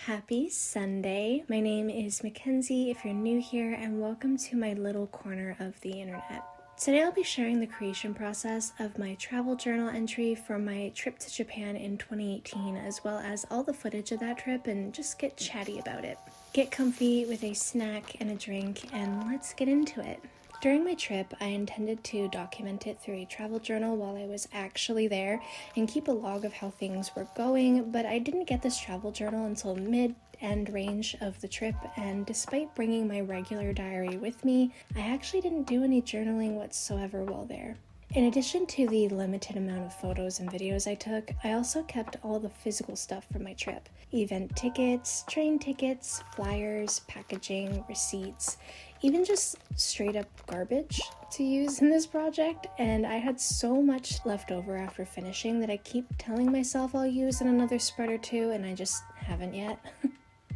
Happy Sunday. My name is Mackenzie if you're new here, and welcome to my little corner of the internet. Today I'll be sharing the creation process of my travel journal entry for my trip to Japan in 2018, as well as all the footage of that trip, and just get chatty about it. Get comfy with a snack and a drink, and let's get into it. During my trip, I intended to document it through a travel journal while I was actually there and keep a log of how things were going, but I didn't get this travel journal until mid-end range of the trip, and despite bringing my regular diary with me, I actually didn't do any journaling whatsoever while there. In addition to the limited amount of photos and videos I took, I also kept all the physical stuff from my trip. Event tickets, train tickets, flyers, packaging, receipts, even just straight up garbage to use in this project, and I had so much left over after finishing that I keep telling myself I'll use in another spread or two, and I just haven't yet.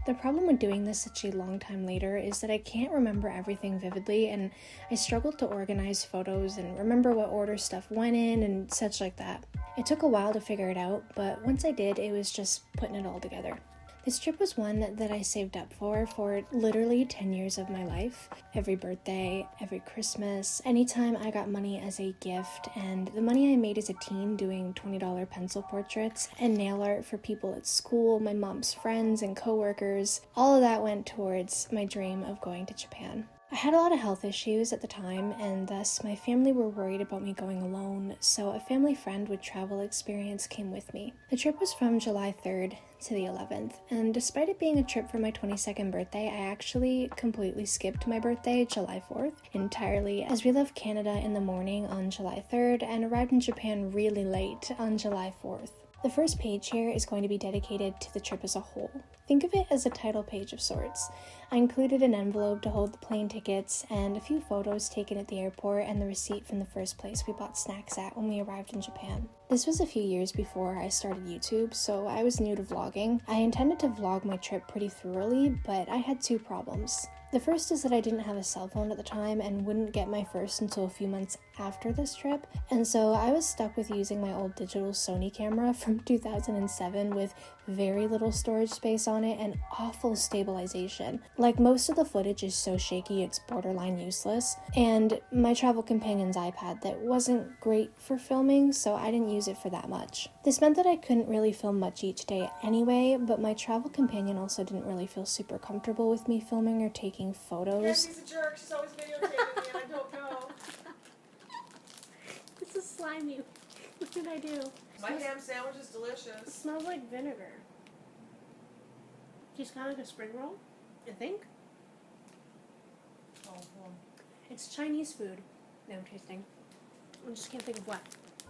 The problem with doing this such a long time later is that I can't remember everything vividly, and I struggled to organize photos and remember what order stuff went in and such like that. It took a while to figure it out, but once I did, it was just putting it all together. This trip was one that I saved up for literally 10 years of my life. Every birthday, every Christmas, anytime I got money as a gift, and the money I made as a teen doing $20 pencil portraits and nail art for people at school, my mom's friends and coworkers, all of that went towards my dream of going to Japan. I had a lot of health issues at the time, and thus my family were worried about me going alone, so a family friend with travel experience came with me. The trip was from July 3rd to the 11th, and despite it being a trip for my 22nd birthday, I actually completely skipped my birthday, July 4th, entirely, as we left Canada in the morning on July 3rd and arrived in Japan really late on July 4th. The first page here is going to be dedicated to the trip as a whole. Think of it as a title page of sorts. I included an envelope to hold the plane tickets and a few photos taken at the airport and the receipt from the first place we bought snacks at when we arrived in Japan. This was a few years before I started YouTube, so I was new to vlogging. I intended to vlog my trip pretty thoroughly, but I had two problems. The first is that I didn't have a cell phone at the time and wouldn't get my first until a few months after this trip, and so I was stuck with using my old digital Sony camera from 2007 with very little storage space on it and awful stabilization. Like, most of the footage is so shaky it's borderline useless, and my travel companion's iPad that wasn't great for filming, so I didn't use it for that much. This meant that I couldn't really film much each day anyway, but my travel companion also didn't really feel super comfortable with me filming or taking photos. Kenzie's a jerk. She's always videotaping me and I don't know. This is slimy. What did I do? My ham sandwich is delicious. It smells like vinegar. Just kind of like a spring roll, I think. Oh, well. It's Chinese food. No, I'm tasting. I just can't think of what.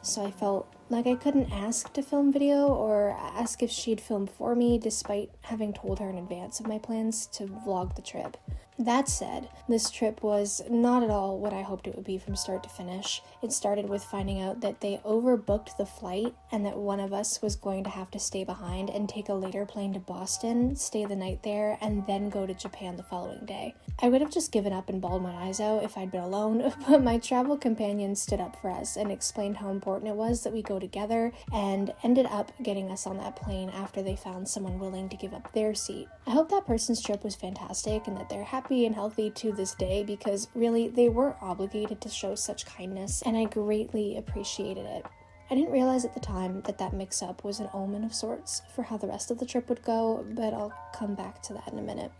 So I felt like I couldn't ask to film video or ask if she'd film for me, despite having told her in advance of my plans to vlog the trip. That said, this trip was not at all what I hoped it would be from start to finish. It started with finding out that they overbooked the flight and that one of us was going to have to stay behind and take a later plane to Boston, stay the night there, and then go to Japan the following day. I would have just given up and bawled my eyes out if I'd been alone, but my travel companion stood up for us and explained how important it was that we go together, and ended up getting us on that plane after they found someone willing to give up their seat. I hope that person's trip was fantastic and that they're happy and healthy to this day, because really they weren't obligated to show such kindness, and I greatly appreciated it. I didn't realize at the time that that mix-up was an omen of sorts for how the rest of the trip would go, but I'll come back to that in a minute.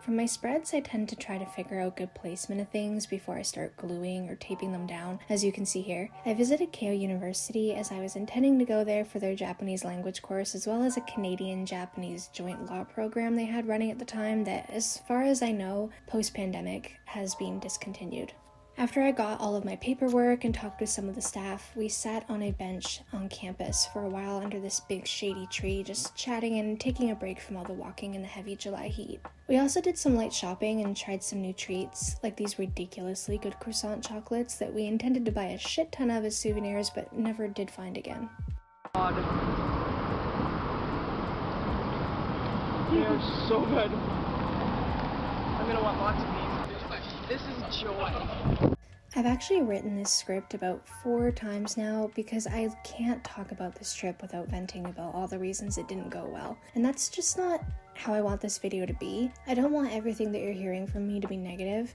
For my spreads, I tend to try to figure out good placement of things before I start gluing or taping them down, as you can see here. I visited Keio University as I was intending to go there for their Japanese language course, as well as a Canadian-Japanese joint law program they had running at the time that, as far as I know, post-pandemic has been discontinued. After I got all of my paperwork and talked with some of the staff, we sat on a bench on campus for a while under this big shady tree, just chatting and taking a break from all the walking in the heavy July heat. We also did some light shopping and tried some new treats, like these ridiculously good croissant chocolates that we intended to buy a shit ton of as souvenirs but never did find again. God. They are so good. I'm gonna want lots of these. This is joy. I've actually written this script about 4 times now because I can't talk about this trip without venting about all the reasons it didn't go well. And that's just not how I want this video to be. I don't want everything that you're hearing from me to be negative,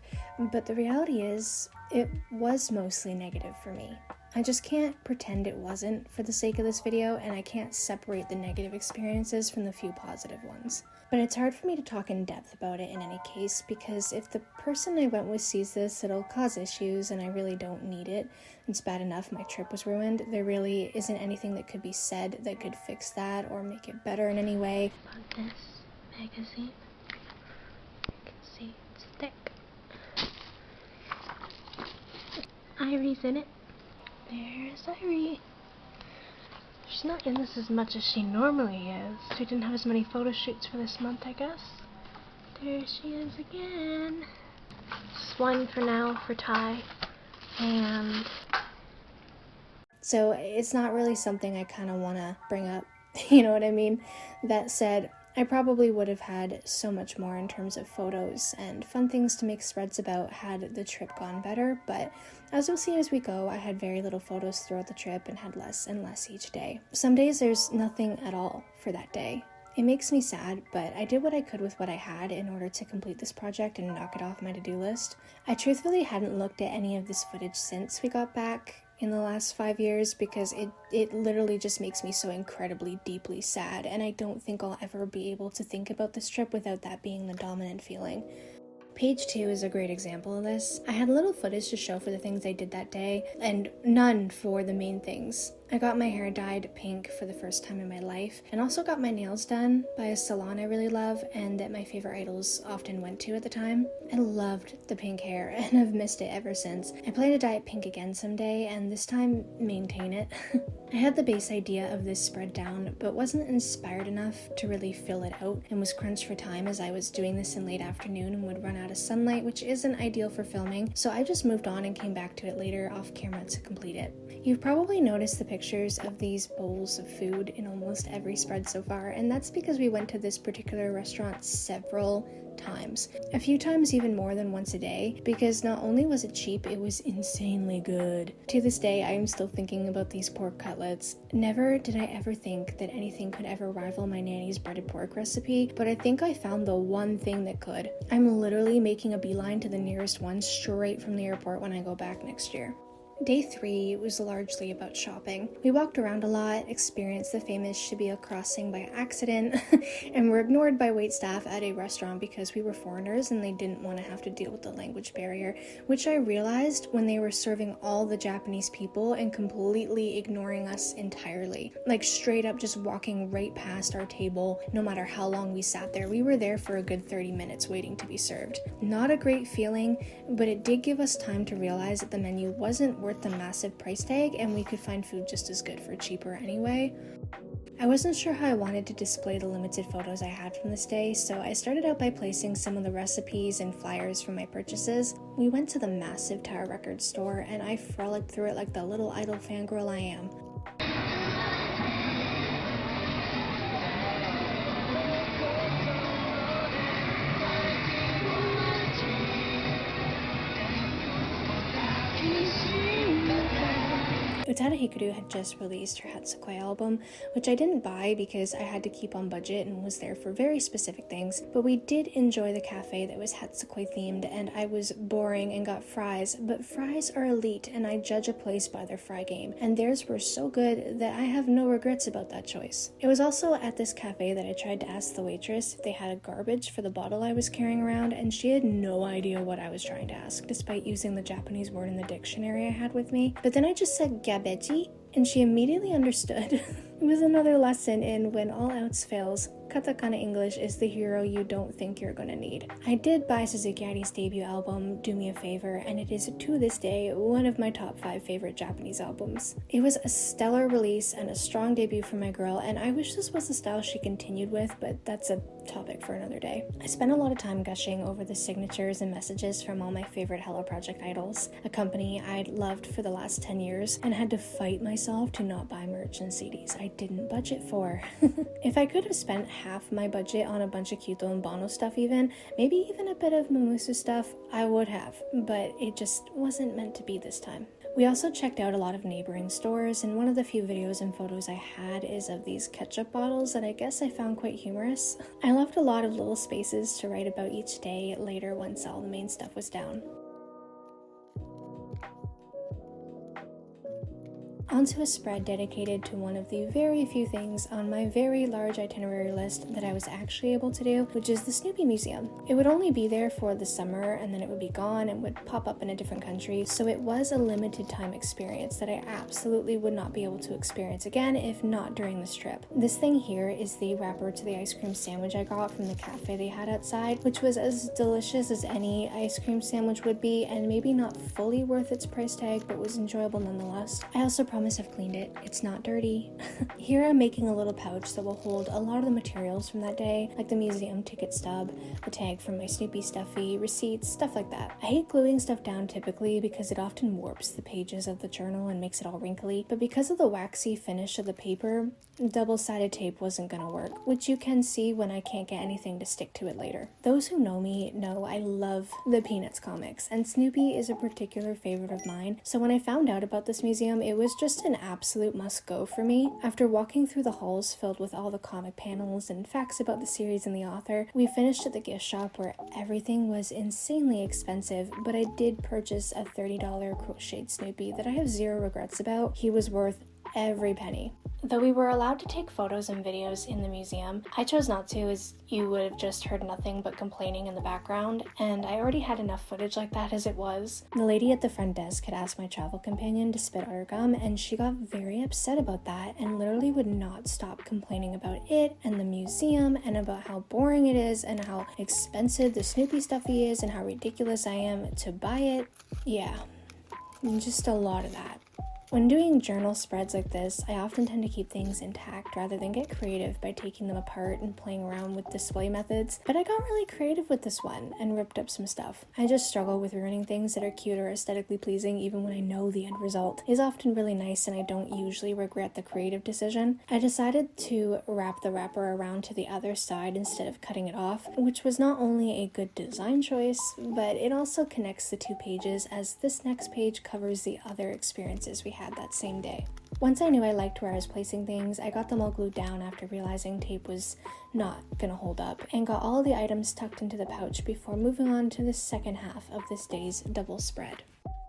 but the reality is it was mostly negative for me. I just can't pretend it wasn't for the sake of this video, and I can't separate the negative experiences from the few positive ones. But it's hard for me to talk in depth about it in any case, because if the person I went with sees this, it'll cause issues, and I really don't need it. It's bad enough my trip was ruined. There really isn't anything that could be said that could fix that or make it better in any way. On this magazine, you can see it's thick. Irie's in it. There's Irie. She's not in this as much as she normally is. We didn't have as many photo shoots for this month, I guess. There she is again. Just one for now for Ty. And so it's not really something I kind of want to bring up, you know what I mean? That said, I probably would have had so much more in terms of photos and fun things to make spreads about had the trip gone better, but as you'll see as we go, I had very little photos throughout the trip and had less and less each day. Some days there's nothing at all for that day. It makes me sad, but I did what I could with what I had in order to complete this project and knock it off my to-do list. I truthfully hadn't looked at any of this footage since we got back in the last 5 years because it literally just makes me so incredibly deeply sad, and I don't think I'll ever be able to think about this trip without that being the dominant feeling. Page 2 is a great example of this. I had little footage to show for the things I did that day, and none for the main things. I got my hair dyed pink for the first time in my life, and also got my nails done by a salon I really love and that my favorite idols often went to at the time. I loved the pink hair, and I've missed it ever since. I plan to dye it pink again someday, and this time maintain it. I had the base idea of this spread down, but wasn't inspired enough to really fill it out, and was crunched for time as I was doing this in late afternoon and would run out of sunlight, which isn't ideal for filming, so I just moved on and came back to it later off camera to complete it. You've probably noticed the pictures of these bowls of food in almost every spread so far, and that's because we went to this particular restaurant several times. A few times even more than once a day, because not only was it cheap, it was insanely good. To this day, I am still thinking about these pork cutlets. Never did I ever think that anything could ever rival my nanny's breaded pork recipe, but I think I found the one thing that could. I'm literally making a beeline to the nearest one straight from the airport when I go back next year. Day 3 was largely about shopping. We walked around a lot, experienced the famous Shibuya crossing by accident, and were ignored by waitstaff at a restaurant because we were foreigners and they didn't want to have to deal with the language barrier, which I realized when they were serving all the Japanese people and completely ignoring us entirely. Like straight up just walking right past our table, no matter how long we sat there. We were there for a good 30 minutes waiting to be served. Not a great feeling, but it did give us time to realize that the menu wasn't worth the massive price tag and we could find food just as good for cheaper anyway. I wasn't sure how I wanted to display the limited photos I had from this day, so I started out by placing some of the recipes and flyers from my purchases. We went to the massive Tower Records store and I frolicked through it like the little idol fangirl I am. Utada Hikaru had just released her Hatsukoi album, which I didn't buy because I had to keep on budget and was there for very specific things, but we did enjoy the cafe that was Hatsukoi themed, and I was boring and got fries, but fries are elite and I judge a place by their fry game, and theirs were so good that I have no regrets about that choice. It was also at this cafe that I tried to ask the waitress if they had a garbage for the bottle I was carrying around, and she had no idea what I was trying to ask, despite using the Japanese word in the dictionary I had with me. But then I just said gabeji, and she immediately understood. It was another lesson in when all else fails, katakana English is the hero you don't think you're gonna need. I did buy Suzuki Ari's debut album, Do Me a Favor, and it is to this day one of my top 5 favorite Japanese albums. It was a stellar release and a strong debut for my girl, and I wish this was the style she continued with, but that's a topic for another day. I spent a lot of time gushing over the signatures and messages from all my favorite Hello Project idols, a company I'd loved for the last 10 years and had to fight myself to not buy merch and CDs. I didn't budget for. If I could have spent half my budget on a bunch of Kyuto and Bono stuff even, maybe even a bit of Mumusu stuff, I would have, but it just wasn't meant to be this time. We also checked out a lot of neighboring stores, and one of the few videos and photos I had is of these ketchup bottles that I guess I found quite humorous. I left a lot of little spaces to write about each day later once all the main stuff was down. Onto a spread dedicated to one of the very few things on my very large itinerary list that I was actually able to do, which is the Snoopy Museum. It would only be there for the summer and then it would be gone and would pop up in a different country, so it was a limited time experience that I absolutely would not be able to experience again if not during this trip. This thing here is the wrapper to the ice cream sandwich I got from the cafe they had outside, which was as delicious as any ice cream sandwich would be, and maybe not fully worth its price tag, but was enjoyable nonetheless. I also promise I've cleaned it. It's not dirty. Here I'm making a little pouch that will hold a lot of the materials from that day, like the museum ticket stub, the tag from my Snoopy stuffy, receipts, stuff like that. I hate gluing stuff down typically because it often warps the pages of the journal and makes it all wrinkly, but because of the waxy finish of the paper, double-sided tape wasn't gonna work, which you can see when I can't get anything to stick to it later. Those who know me know I love the Peanuts comics, and Snoopy is a particular favorite of mine, so when I found out about this museum, it was just an absolute must-go for me. After walking through the halls filled with all the comic panels and facts about the series and the author, we finished at the gift shop where everything was insanely expensive, but I did purchase a $30 crocheted Snoopy that I have zero regrets about. He was worth every penny. Though we were allowed to take photos and videos in the museum, I chose not to, as you would have just heard nothing but complaining in the background, and I already had enough footage like that as it was. The lady at the front desk had asked my travel companion to spit out her gum, and she got very upset about that and literally would not stop complaining about it and the museum and about how boring it is and how expensive the Snoopy stuffy is and how ridiculous I am to buy it. Yeah, just a lot of that. When doing journal spreads like this, I often tend to keep things intact rather than get creative by taking them apart and playing around with display methods, but I got really creative with this one and ripped up some stuff. I just struggle with ruining things that are cute or aesthetically pleasing even when I know the end result is often really nice and I don't usually regret the creative decision. I decided to wrap the wrapper around to the other side instead of cutting it off, which was not only a good design choice, but it also connects the two pages as this next page covers the other experiences we had that same day. Once I knew I liked where I was placing things, I got them all glued down after realizing tape was not gonna hold up, and got all the items tucked into the pouch before moving on to the second half of this day's double spread.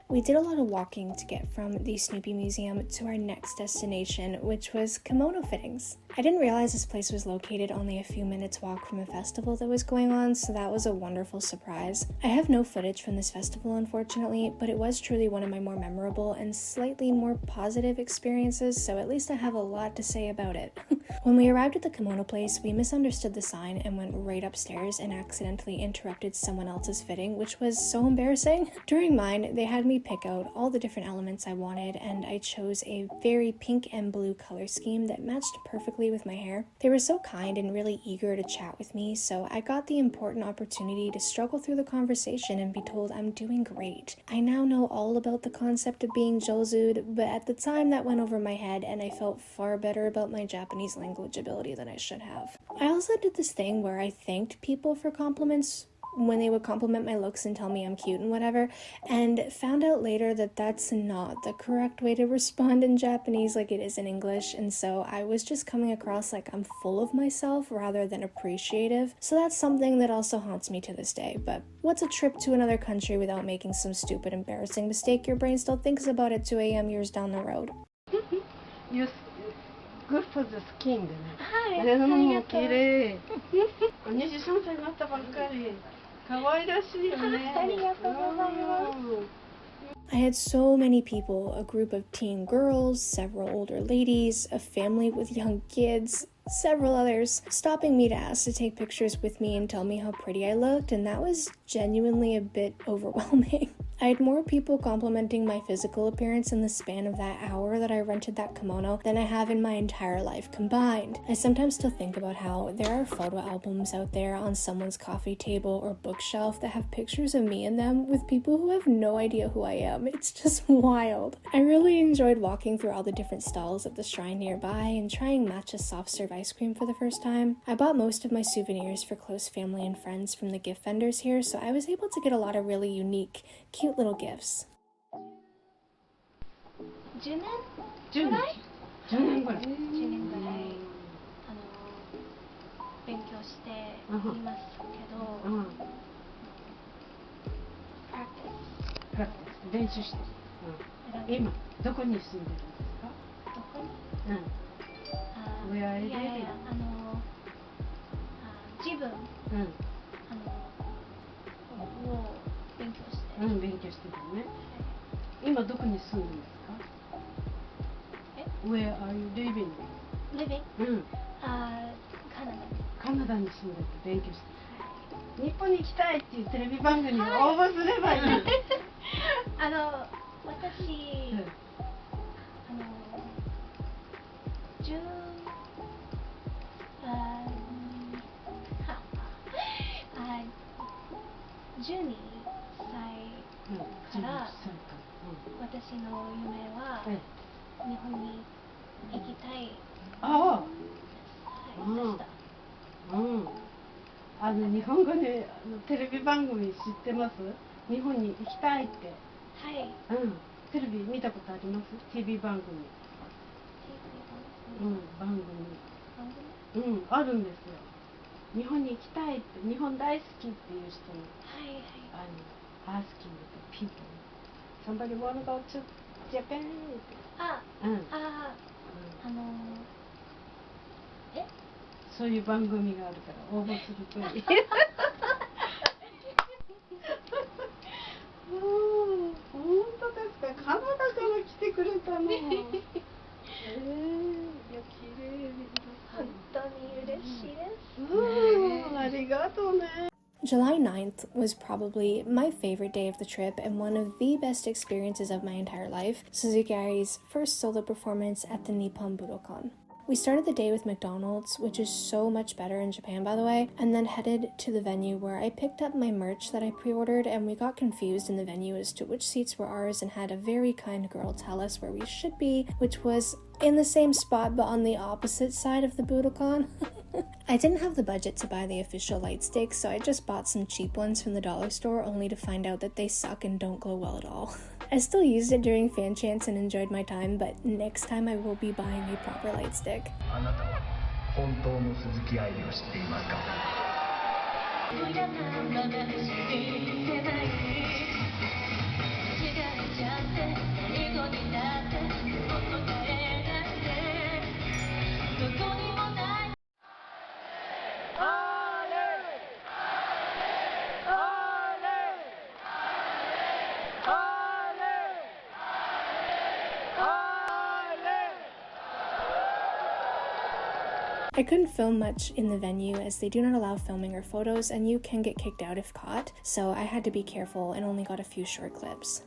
We did a lot of walking to get from the Snoopy Museum to our next destination, which was kimono fittings. I didn't realize this place was located only a few minutes walk from a festival that was going on, so that was a wonderful surprise. I have no footage from this festival, unfortunately, but it was truly one of my more memorable and slightly more positive experiences, so at least I have a lot to say about it. When we arrived at the kimono place, we misunderstood the sign and went right upstairs and accidentally interrupted someone else's fitting, which was so embarrassing. During mine, they had me pick out all the different elements I wanted, and I chose a very pink and blue color scheme that matched perfectly with my hair. They were so kind and really eager to chat with me, so I got the important opportunity to struggle through the conversation and be told I'm doing great. I now know all about the concept of being jozued, but at the time that went over my head and I felt far better about my Japanese language ability than I should have. I also did this thing where I thanked people for compliments when they would compliment my looks and tell me I'm cute and whatever, and found out later that that's not the correct way to respond in Japanese like it is in English, and so I was just coming across like I'm full of myself rather than appreciative, so that's something that also haunts me to this day. But what's a trip to another country without making some stupid, embarrassing mistake your brain still thinks about at 2 a.m. years down the road? You're good for the skin. はい、あありがとう。綺麗。23歳になったばっかり。可愛らしいよね。ありがとうございます。I had so many people, a group of teen girls, several older ladies, a family with young kids, several others, stopping me to ask to take pictures with me and tell me how pretty I looked, and that was genuinely a bit overwhelming. I had more people complimenting my physical appearance in the span of that hour that I rented that kimono than I have in my entire life combined. I sometimes still think about how there are photo albums out there on someone's coffee table or bookshelf that have pictures of me in them with people who have no idea who I am. It's just wild. I really enjoyed walking through all the different stalls at the shrine nearby and trying matcha soft serve ice cream for the first time. I bought most of my souvenirs for close family and friends from the gift vendors here, so I was able to get a lot of really unique, cute little gifts. 10年10ぐらい10年ぐらい。 10年ぐらい勉強していますけど、うん。プラクティプラクティス練習して。うん。今どこに住んでるんですか？スどこにうん。Where are you いやいや living? 自分うん。を勉強して、うん、勉強してるね。今どこに住んでるんですか？Where are you living? living うん。カナダカナダに住んでて勉強してる。日本に行きたいっていうテレビ番組に応募すればいい。私、うん1012歳から私の夢は日本に行きたいです。ああ、でした。日本語でテレビ番組知ってます？日本に行きたいって。はい。テレビ見たことあります？ TV 番組。番組。あるんですよ。日本に行きたいって、日本大好きっていう人に。asking the people. Somebody wanna go to Japan? そういう番組があるから応募するといい。本当ですか？カナダから来てくれたの。いや綺麗。本当に嬉しいです。ありがとうね。July 9th was probably my favorite day of the trip and one of the best experiences of my entire life, Suzuki Ari's first solo performance at the Nippon Budokan. We started the day with McDonald's, which is so much better in Japan by the way, and then headed to the venue where I picked up my merch that I pre-ordered, and we got confused in the venue as to which seats were ours and had a very kind girl tell us where we should be, which was in the same spot but on the opposite side of the Budokan. I didn't have the budget to buy the official light sticks, so I just bought some cheap ones from the dollar store only to find out that they suck and don't glow well at all. I still used it during fan chants and enjoyed my time, but next time I will be buying a proper light stick. あなたは本当の鈴木愛理を知っていますか？I couldn't film much in the venue as they do not allow filming or photos and you can get kicked out if caught, so I had to be careful and only got a few short clips.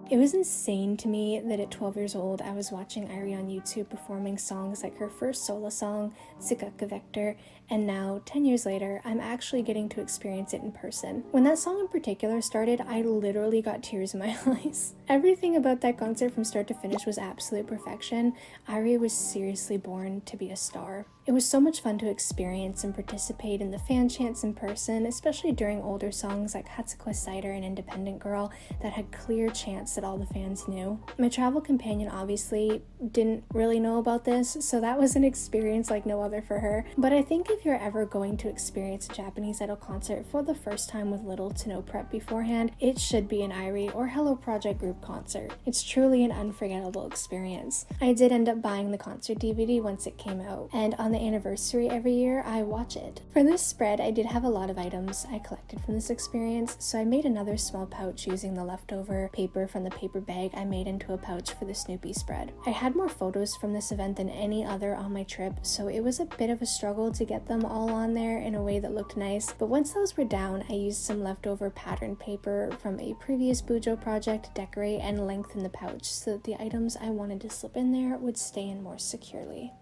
It was insane to me that at 12 years old I was watching Airi on YouTube performing songs like her first solo song, Tsukaku Vector, and now, 10 years later, I'm actually getting to experience it in person. When that song in particular started, I literally got tears in my eyes. Everything about that concert from start to finish was absolute perfection. Airi was seriously born to be a star. It was so much fun to experience and participate in the fan chants in person, especially during older songs like Hatsukwa Cider and Independent Girl that had clear chants that all the fans knew. My travel companion obviously didn't really know about this, so that was an experience like no other for her. But I think if you're ever going to experience a Japanese Idol concert for the first time with little to no prep beforehand, it should be an Airi or Hello Project group concert. It's truly an unforgettable experience. I did end up buying the concert DVD once it came out, and on on the anniversary every year, I watch it. For this spread, I did have a lot of items I collected from this experience, so I made another small pouch using the leftover paper from the paper bag I made into a pouch for the Snoopy spread. I had more photos from this event than any other on my trip, so it was a bit of a struggle to get them all on there in a way that looked nice, but once those were down, I used some leftover pattern paper from a previous Bujo project to decorate and lengthen the pouch so that the items I wanted to slip in there would stay in more securely.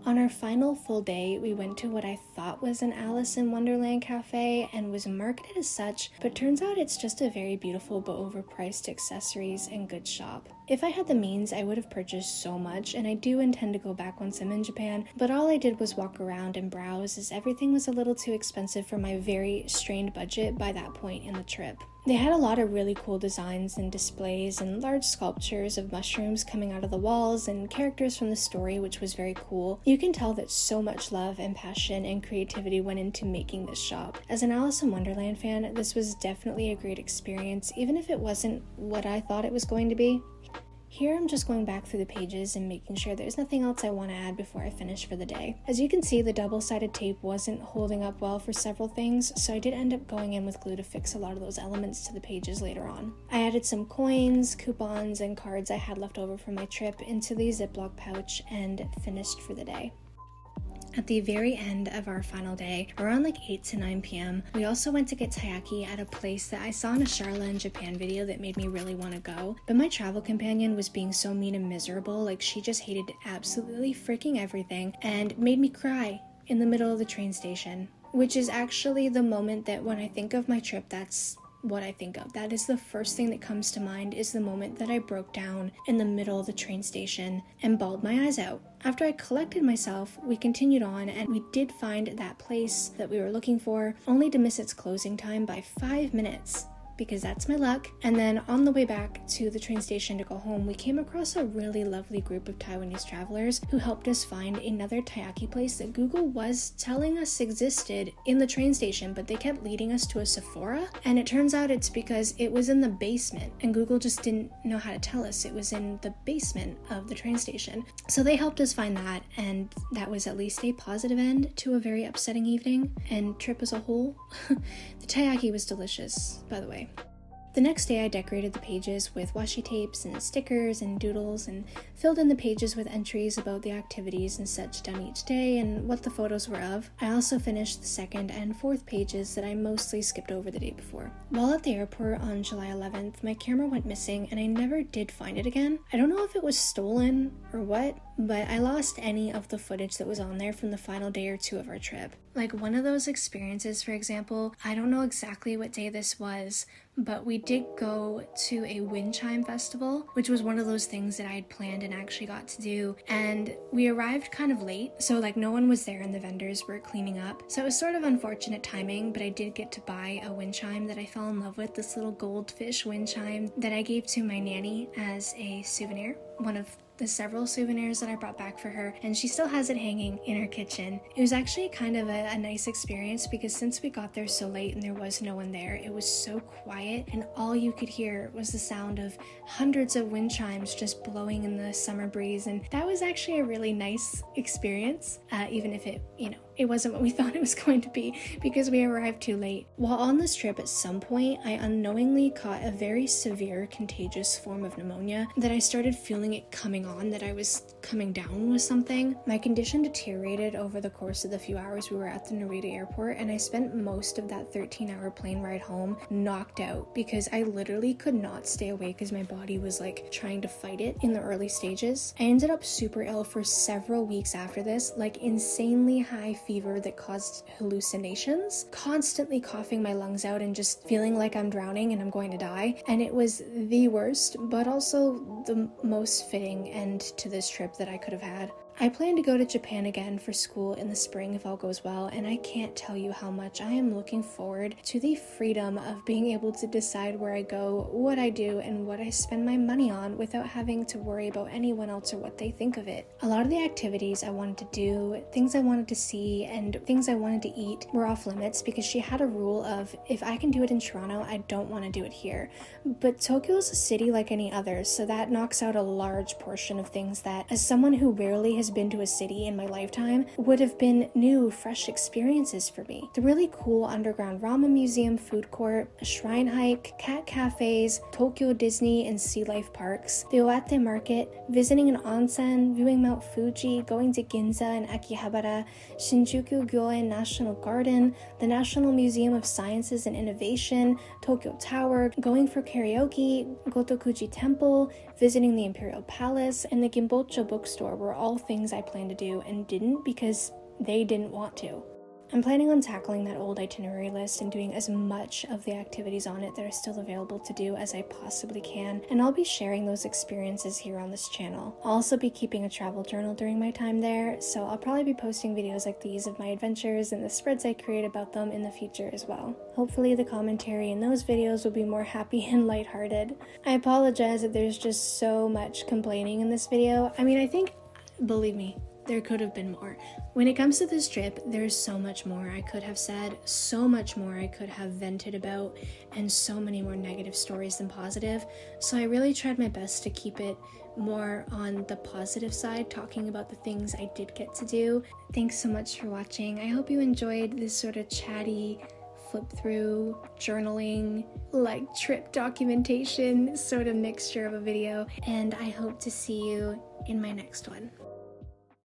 On our final full day, we went to what I thought was an Alice in Wonderland cafe and was marketed as such, but turns out it's just a very beautiful but overpriced accessories and goods shop. If I had the means, I would have purchased so much, and I do intend to go back once I'm in Japan, but all I did was walk around and browse as everything was a little too expensive for my very strained budget by that point in the trip. They had a lot of really cool designs and displays and large sculptures of mushrooms coming out of the walls and characters from the story, which was very cool. You can tell that so much love and passion and creativity went into making this shop. As an Alice in Wonderland fan, this was definitely a great experience, even if it wasn't what I thought it was going to be. Here I'm just going back through the pages and making sure there's nothing else I want to add before I finish for the day. As you can see, the double-sided tape wasn't holding up well for several things, so I did end up going in with glue to fix a lot of those elements to the pages later on. I added some coins, coupons, and cards I had left over from my trip into the Ziploc pouch and finished for the day. At the very end of our final day, around like 8 to 9 p.m., we also went to get taiyaki at a place that I saw in a Charla in Japan video that made me really want to go, but my travel companion was being so mean and miserable, like she just hated absolutely freaking everything and made me cry in the middle of the train station, which is actually the moment that when I think of my trip, that's what I think of. That is the first thing that comes to mind, is the moment that I broke down in the middle of the train station and bawled my eyes out. After I collected myself, we continued on and we did find that place that we were looking for, only to miss its closing time by 5 minutes. Because that's my luck. And then on the way back to the train station to go home, we came across a really lovely group of Taiwanese travelers who helped us find another taiyaki place that Google was telling us existed in the train station, but they kept leading us to a Sephora, and it turns out it's because it was in the basement and Google just didn't know how to tell us it was in the basement of the train station. So they helped us find that, and that was at least a positive end to a very upsetting evening and trip as a whole. The taiyaki was delicious, by the way. The next day I decorated the pages with washi tapes and stickers and doodles and filled in the pages with entries about the activities and such done each day and what the photos were of. I also finished the second and fourth pages that I mostly skipped over the day before. While at the airport on July 11th, my camera went missing and I never did find it again. I don't know if it was stolen or what, but I lost any of the footage that was on there from the final day or two of our trip. Like one of those experiences, for example, I don't know exactly what day this was, but we did go to a wind chime festival, which was one of those things that I had planned and actually got to do. And we arrived kind of late, so like no one was there and the vendors were cleaning up. So it was sort of unfortunate timing, but I did get to buy a wind chime that I fell in love with, this little goldfish wind chime that I gave to my nanny as a souvenir, one of the several souvenirs that I brought back for her, and she still has it hanging in her kitchen. It was actually kind of a nice experience because since we got there so late and there was no one there, it was so quiet and all you could hear was the sound of hundreds of wind chimes just blowing in the summer breeze, and that was actually a really nice experience, even if it, it wasn't what we thought it was going to be because we arrived too late. While on this trip, at some point, I unknowingly caught a very severe contagious form of pneumonia that I started feeling it coming on, that I was coming down with something. My condition deteriorated over the course of the few hours we were at the Narita airport, and I spent most of that 13-hour plane ride home knocked out because I literally could not stay awake as my body was like trying to fight it in the early stages. I ended up super ill for several weeks after this, like insanely high fever that caused hallucinations, constantly coughing my lungs out and just feeling like I'm drowning and I'm going to die. And it was the worst, but also the most fitting end to this trip that I could have had. I plan to go to Japan again for school in the spring if all goes well, and I can't tell you how much I am looking forward to the freedom of being able to decide where I go, what I do, and what I spend my money on without having to worry about anyone else or what they think of it. A lot of the activities I wanted to do, things I wanted to see, and things I wanted to eat were off limits because she had a rule of, if I can do it in Toronto, I don't want to do it here. But Tokyo is a city like any other, so that knocks out a large portion of things that, as someone who rarely has has been to a city in my lifetime would have been new, fresh experiences for me. The really cool underground ramen museum food court, a shrine hike, cat cafes, Tokyo Disney and sea life parks, the Oate market, visiting an onsen, viewing Mount Fuji, going to Ginza and Akihabara, Shinjuku Gyoen National Garden, the National Museum of Sciences and Innovation, Tokyo Tower, going for karaoke, Gotokuji Temple, visiting the Imperial Palace, and the Gimbocho bookstore were all things I planned to do and didn't because they didn't want to. I'm planning on tackling that old itinerary list and doing as much of the activities on it that are still available to do as I possibly can, and I'll be sharing those experiences here on this channel. I'll also be keeping a travel journal during my time there, so I'll probably be posting videos like these of my adventures and the spreads I create about them in the future as well. Hopefully the commentary in those videos will be more happy and lighthearted. I apologize that there's just so much complaining in this video. I mean, believe me, there could have been more. When it comes to this trip, there's so much more I could have said, so much more I could have vented about, and so many more negative stories than positive. So I really tried my best to keep it more on the positive side, talking about the things I did get to do. Thanks so much for watching. I hope you enjoyed this sort of chatty, flip through, journaling, like trip documentation sort of mixture of a video, and I hope to see you in my next one.